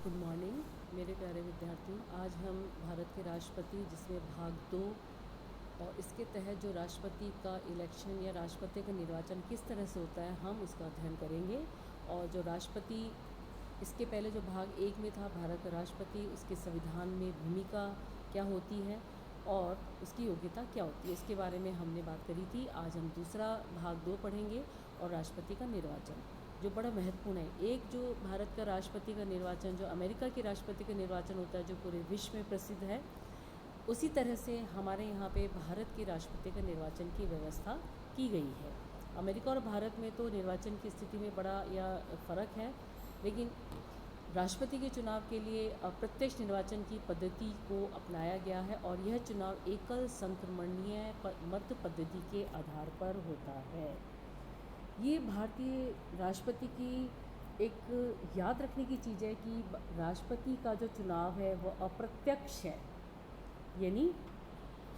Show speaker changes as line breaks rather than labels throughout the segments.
Good morning मेरे प्यारे विद्यार्थियों। आज हम भारत के राष्ट्रपति जिसमें भाग 2 और इसके तहत जो राष्ट्रपति का इलेक्शन या राष्ट्रपति का निर्वाचन किस तरह से होता है हम उसका अध्ययन करेंगे। और जो राष्ट्रपति इसके पहले जो भाग 1 में था भारत का राष्ट्रपति, उसके संविधान में भूमिका क्या होती है और उसकी योग्यता क्या होती है, इसके बारे में हमने बात करी थी। आज हम दूसरा भाग 2 पढ़ेंगे और राष्ट्रपति का निर्वाचन जो बड़ा महत्वपूर्ण है। एक जो भारत का राष्ट्रपति का निर्वाचन जो अमेरिका के राष्ट्रपति का निर्वाचन होता है जो पूरे विश्व में प्रसिद्ध है, उसी तरह से हमारे यहाँ पे भारत के राष्ट्रपति का निर्वाचन की व्यवस्था की गई है। अमेरिका और भारत में तो निर्वाचन की स्थिति में बड़ा या फ़र्क है, लेकिन राष्ट्रपति के चुनाव के लिए अप्रत्यक्ष निर्वाचन की पद्धति को अपनाया गया है और यह चुनाव एकल संक्रमणीय मत पद्धति के आधार पर होता है। ये भारतीय राष्ट्रपति की एक याद रखने की चीज़ है कि राष्ट्रपति का जो चुनाव है वो अप्रत्यक्ष है, यानी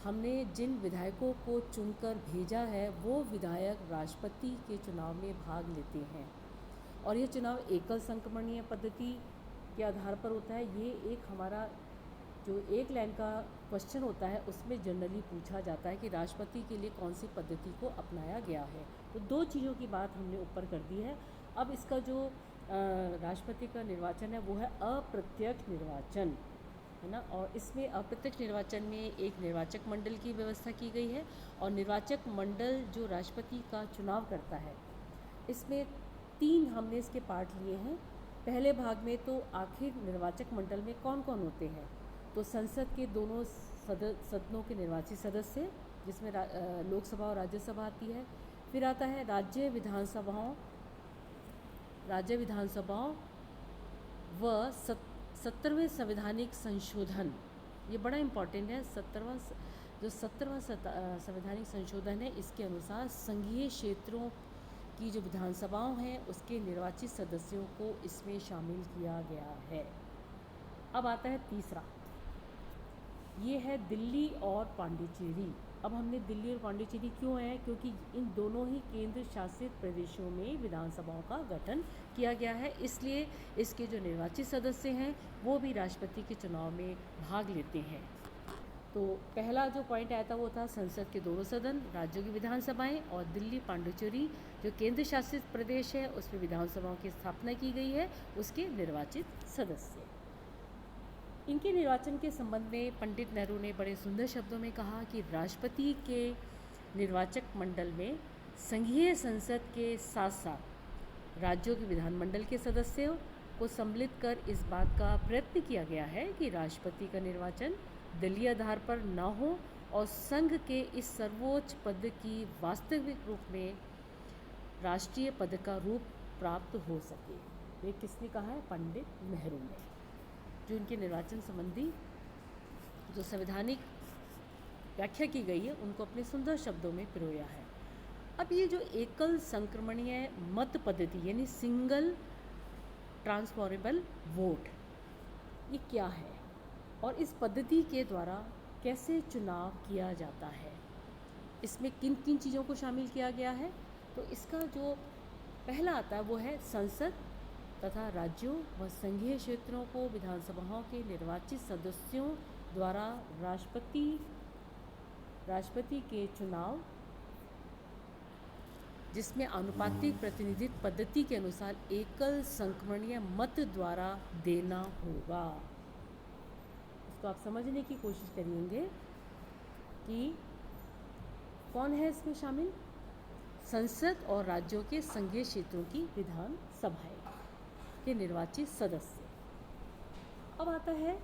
हमने जिन विधायकों को चुनकर भेजा है वो विधायक राष्ट्रपति के चुनाव में भाग लेते हैं और ये चुनाव एकल संक्रमणीय पद्धति के आधार पर होता है। ये एक हमारा जो एक लाइन का क्वेश्चन होता है उसमें जनरली पूछा जाता है कि राष्ट्रपति के लिए कौन सी पद्धति को अपनाया गया है। तो दो चीज़ों की बात हमने ऊपर कर दी है। अब इसका जो राष्ट्रपति का निर्वाचन है वो है अप्रत्यक्ष निर्वाचन, है ना। और इसमें अप्रत्यक्ष निर्वाचन में एक निर्वाचक मंडल की व्यवस्था की गई है और निर्वाचक मंडल जो राष्ट्रपति का चुनाव करता है, इसमें 3 हमने इसके पार्ट लिए हैं। पहले भाग में तो आखिर निर्वाचक मंडल में कौन कौन होते हैं, तो संसद के दोनों सदनों के निर्वाचित सदस्य जिसमें लोकसभा और राज्यसभा आती है। फिर आता है राज्य विधानसभाओं व 70वें संवैधानिक संशोधन, ये बड़ा इम्पॉर्टेंट है। 70वां संवैधानिक संशोधन है, इसके अनुसार संघीय क्षेत्रों की जो विधानसभाओं हैं उसके निर्वाचित सदस्यों को इसमें शामिल किया गया है। अब आता है तीसरा, ये है दिल्ली और पांडिचेरी। अब हमने दिल्ली और पांडिचेरी क्यों है, क्योंकि इन दोनों ही केंद्र शासित प्रदेशों में विधानसभाओं का गठन किया गया है, इसलिए इसके जो निर्वाचित सदस्य हैं वो भी राष्ट्रपति के चुनाव में भाग लेते हैं। तो पहला जो पॉइंट आया था वो था संसद के दोनों सदन, राज्यों की विधानसभाएं और दिल्ली पांडिचेरी जो केंद्र शासित प्रदेश है उसमें विधानसभाओं की स्थापना की गई है, उसके निर्वाचित सदस्य। इनके निर्वाचन के संबंध में पंडित नेहरू ने बड़े सुंदर शब्दों में कहा कि राष्ट्रपति के निर्वाचक मंडल में संघीय संसद के साथ साथ राज्यों के विधानमंडल के सदस्यों को सम्मिलित कर इस बात का प्रयत्न किया गया है कि राष्ट्रपति का निर्वाचन दलीय आधार पर न हो और संघ के इस सर्वोच्च पद की वास्तविक रूप में राष्ट्रीय पद का रूप प्राप्त हो सके। ये किसने कहा है? पंडित नेहरू ने, जो इनके निर्वाचन संबंधी जो संवैधानिक व्याख्या की गई है उनको अपने सुंदर शब्दों में पिरोया है। अब ये जो एकल संक्रमणीय मत पद्धति यानी सिंगल ट्रांसफॉरेबल वोट, ये क्या है और इस पद्धति के द्वारा कैसे चुनाव किया जाता है, इसमें किन किन चीज़ों को शामिल किया गया है। तो इसका जो पहला आता है वो है संसद तथा राज्यों व संघीय क्षेत्रों को विधानसभाओं के निर्वाचित सदस्यों द्वारा राष्ट्रपति के चुनाव, जिसमें आनुपातिक प्रतिनिधित्व पद्धति के अनुसार एकल संक्रमणीय मत द्वारा देना होगा। इसको आप समझने की कोशिश करेंगे कि कौन है इसमें शामिल, संसद और राज्यों के संघीय क्षेत्रों की विधानसभाएं के निर्वाचित सदस्य। अब आता है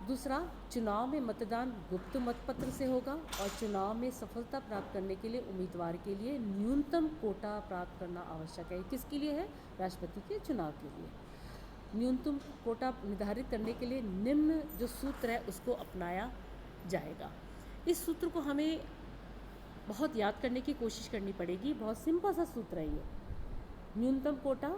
दूसरा, चुनाव में मतदान गुप्त मतपत्र से होगा और चुनाव में सफलता प्राप्त करने के लिए उम्मीदवार के लिए न्यूनतम कोटा प्राप्त करना आवश्यक है। किसके लिए है? राष्ट्रपति के चुनाव के लिए न्यूनतम कोटा निर्धारित करने के लिए निम्न जो सूत्र है उसको अपनाया जाएगा। इस सूत्र को हमें बहुत याद करने की कोशिश करनी पड़ेगी। बहुत सिंपल सा सूत्र है ये। न्यूनतम कोटा,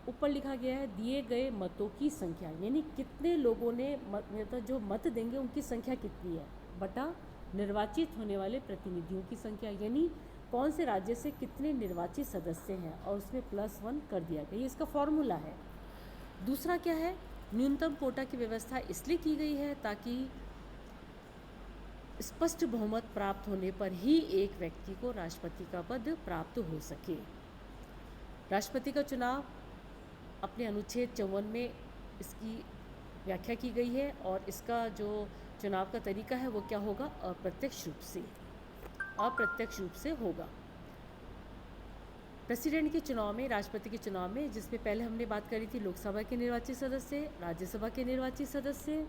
ऊपर लिखा गया है दिए गए मतों की संख्या, यानी कितने लोगों ने मतलब जो मत देंगे उनकी संख्या कितनी है, बटा निर्वाचित होने वाले प्रतिनिधियों की संख्या, यानी कौन से राज्य से कितने निर्वाचित सदस्य हैं और उसमें +1 कर दिया गया। ये इसका फॉर्मूला है। दूसरा क्या है, न्यूनतम कोटा की व्यवस्था इसलिए की गई है ताकि स्पष्ट बहुमत प्राप्त होने पर ही एक व्यक्ति को राष्ट्रपति का पद प्राप्त हो सके। राष्ट्रपति का चुनाव अपने अनुच्छेद 54 में इसकी व्याख्या की गई है और इसका जो चुनाव का तरीका है वो क्या होगा, अप्रत्यक्ष रूप से होगा। प्रेसिडेंट के चुनाव में, राष्ट्रपति के चुनाव में, जिसमें पहले हमने बात करी थी लोकसभा के निर्वाचित सदस्य, राज्यसभा के निर्वाचित सदस्य,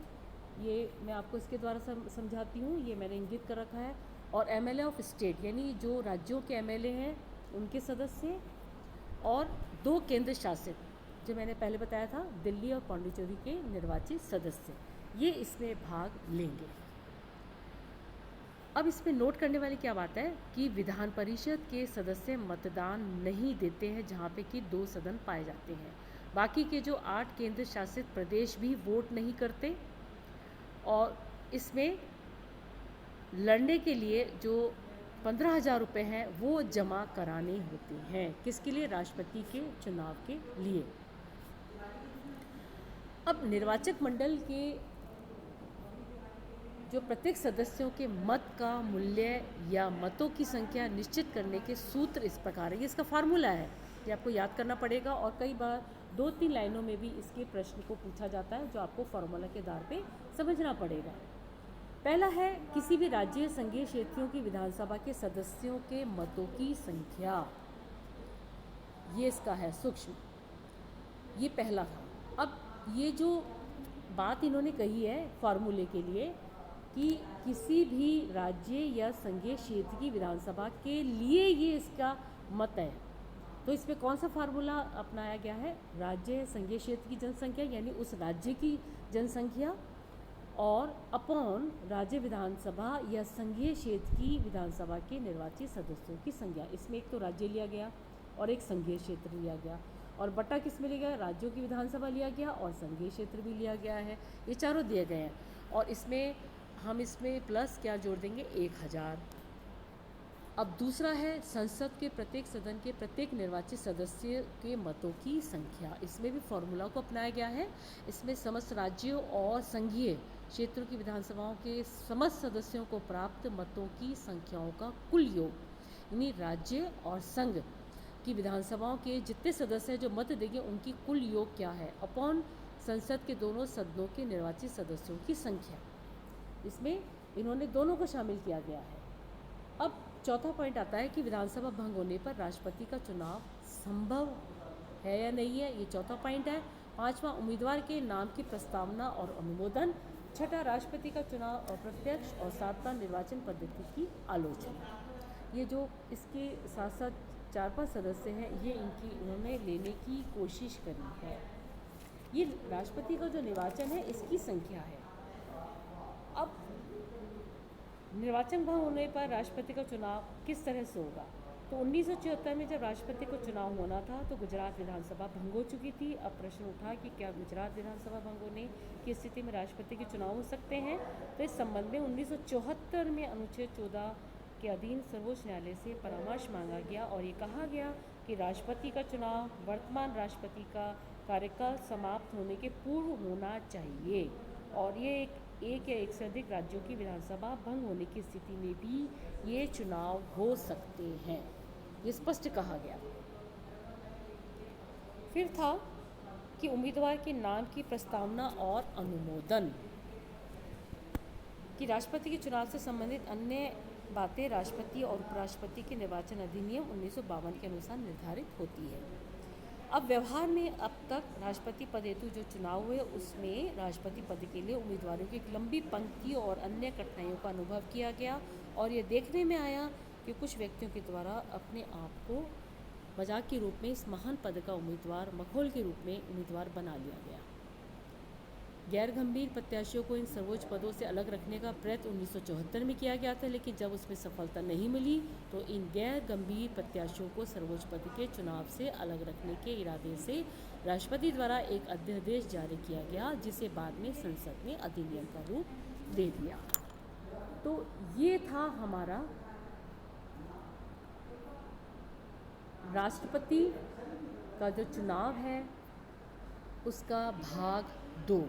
ये मैं आपको इसके द्वारा समझाती हूँ, ये मैंने इंगित कर रखा है, और एमएलए ऑफ स्टेट यानी जो राज्यों के एमएलए हैं उनके सदस्य, और 2 केंद्र शासित, जो मैंने पहले बताया था, दिल्ली और पांडिचेरी के निर्वाचित सदस्य, ये इसमें भाग लेंगे। अब इसमें नोट करने वाली क्या बात है कि विधान परिषद के सदस्य मतदान नहीं देते हैं जहाँ पे कि 2 सदन पाए जाते हैं। बाकी के जो 8 केंद्र शासित प्रदेश भी वोट नहीं करते, और इसमें लड़ने के लिए जो 15,000 रुपये हैं वो जमा कराने होते हैं। किसके लिए? राष्ट्रपति के चुनाव के लिए। अब निर्वाचक मंडल के जो प्रत्येक सदस्यों के मत का मूल्य या मतों की संख्या निश्चित करने के सूत्र इस प्रकार है। ये इसका फार्मूला है, ये आपको याद करना पड़ेगा, और कई बार 2-3 लाइनों में भी इसके प्रश्न को पूछा जाता है जो आपको फार्मूला के आधार पे समझना पड़ेगा। पहला है, किसी भी राज्य संघीय क्षेत्रों की विधानसभा के सदस्यों के मतों की संख्या, ये इसका है सूक्ष्म, ये पहला था। अब ये जो बात इन्होंने कही है फार्मूले के लिए कि किसी भी राज्य या संघीय क्षेत्र की विधानसभा के लिए ये इसका मत है, तो इसमें कौन सा फार्मूला अपनाया गया है? राज्य संघीय क्षेत्र की जनसंख्या यानी उस राज्य की जनसंख्या और अपॉन राज्य विधानसभा या संघीय क्षेत्र की विधानसभा के निर्वाचित सदस्यों की संख्या। इसमें एक तो राज्य लिया गया और एक संघीय क्षेत्र लिया गया, और बटा किस में लिया गया? राज्यों की विधानसभा लिया गया और संघीय क्षेत्र भी लिया गया है। ये चारों दिए गए हैं, और इसमें हम इसमें प्लस क्या जोड़ देंगे? 1000। अब दूसरा है, संसद के प्रत्येक सदन के प्रत्येक निर्वाचित सदस्य के मतों की संख्या। इसमें भी फॉर्मूला को अपनाया गया है। इसमें समस्त राज्यों और संघीय क्षेत्रों की विधानसभाओं के समस्त सदस्यों को प्राप्त मतों की संख्याओं का कुल योग, यानी राज्य और संघ की विधानसभाओं के जितने सदस्य हैं जो मत देंगे उनकी कुल योग क्या है, अपॉन संसद के दोनों सदनों के निर्वाचित सदस्यों की संख्या। इसमें इन्होंने दोनों को शामिल किया गया है। अब चौथा पॉइंट आता है कि विधानसभा भंग होने पर राष्ट्रपति का चुनाव संभव है या नहीं है, ये चौथा पॉइंट है। 5वां, उम्मीदवार के नाम की प्रस्तावना और अनुमोदन। 6ठा, राष्ट्रपति का चुनाव अप्रत्यक्ष, और 7वां, निर्वाचन पद्धति की आलोचना। ये जो इसके साथ साथ 4-5 सदस्य हैं, ये इन्होंने लेने की कोशिश करी है। ये राष्ट्रपति का जो निर्वाचन है इसकी संख्या है। अब निर्वाचन भंग होने पर राष्ट्रपति का चुनाव किस तरह से होगा? तो 1974 में जब राष्ट्रपति को चुनाव होना था तो गुजरात विधानसभा भंग हो चुकी थी। अब प्रश्न उठा कि क्या गुजरात विधानसभा भंग होने की स्थिति में राष्ट्रपति के चुनाव हो सकते हैं? तो इस संबंध में 1974 में अनुच्छेद 14 के अधीन सर्वोच्च न्यायालय से परामर्श मांगा गया, और ये कहा गया कि राष्ट्रपति का चुनाव वर्तमान राष्ट्रपति का कार्यकाल समाप्त होने के पूर्व होना चाहिए, और ये एक या एक से अधिक राज्यों की विधानसभा भंग होने की स्थिति में भी ये चुनाव हो सकते हैं, ये स्पष्ट कहा गया। फिर था कि उम्मीदवार के नाम की प्रस्तावना और अनुमोदन, कि राष्ट्रपति के चुनाव से संबंधित अन्य बातें राष्ट्रपति और उपराष्ट्रपति के निर्वाचन अधिनियम 1952 के अनुसार निर्धारित होती है। अब व्यवहार में अब तक राष्ट्रपति पद हेतु जो चुनाव हुए उसमें राष्ट्रपति पद के लिए उम्मीदवारों की एक लंबी पंक्ति और अन्य कठिनाइयों का अनुभव किया गया, और ये देखने में आया कि कुछ व्यक्तियों के द्वारा अपने आप को मजाक के रूप में इस महान पद का उम्मीदवार, मखौल के रूप में उम्मीदवार बना लिया गया। गैर गंभीर प्रत्याशियों को इन सर्वोच्च पदों से अलग रखने का प्रयत्न 1974 में किया गया था, लेकिन जब उसमें सफलता नहीं मिली तो इन गैर गंभीर प्रत्याशियों को सर्वोच्च पद के चुनाव से अलग रखने के इरादे से राष्ट्रपति द्वारा एक अध्यादेश जारी किया गया, जिसे बाद में संसद ने अधिनियम का रूप दे दिया। तो ये था हमारा राष्ट्रपति का जो चुनाव है उसका भाग 2।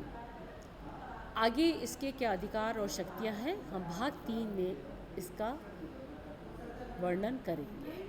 आगे इसके क्या अधिकार और शक्तियाँ हैं, हम भाग 3 में इसका वर्णन करेंगे।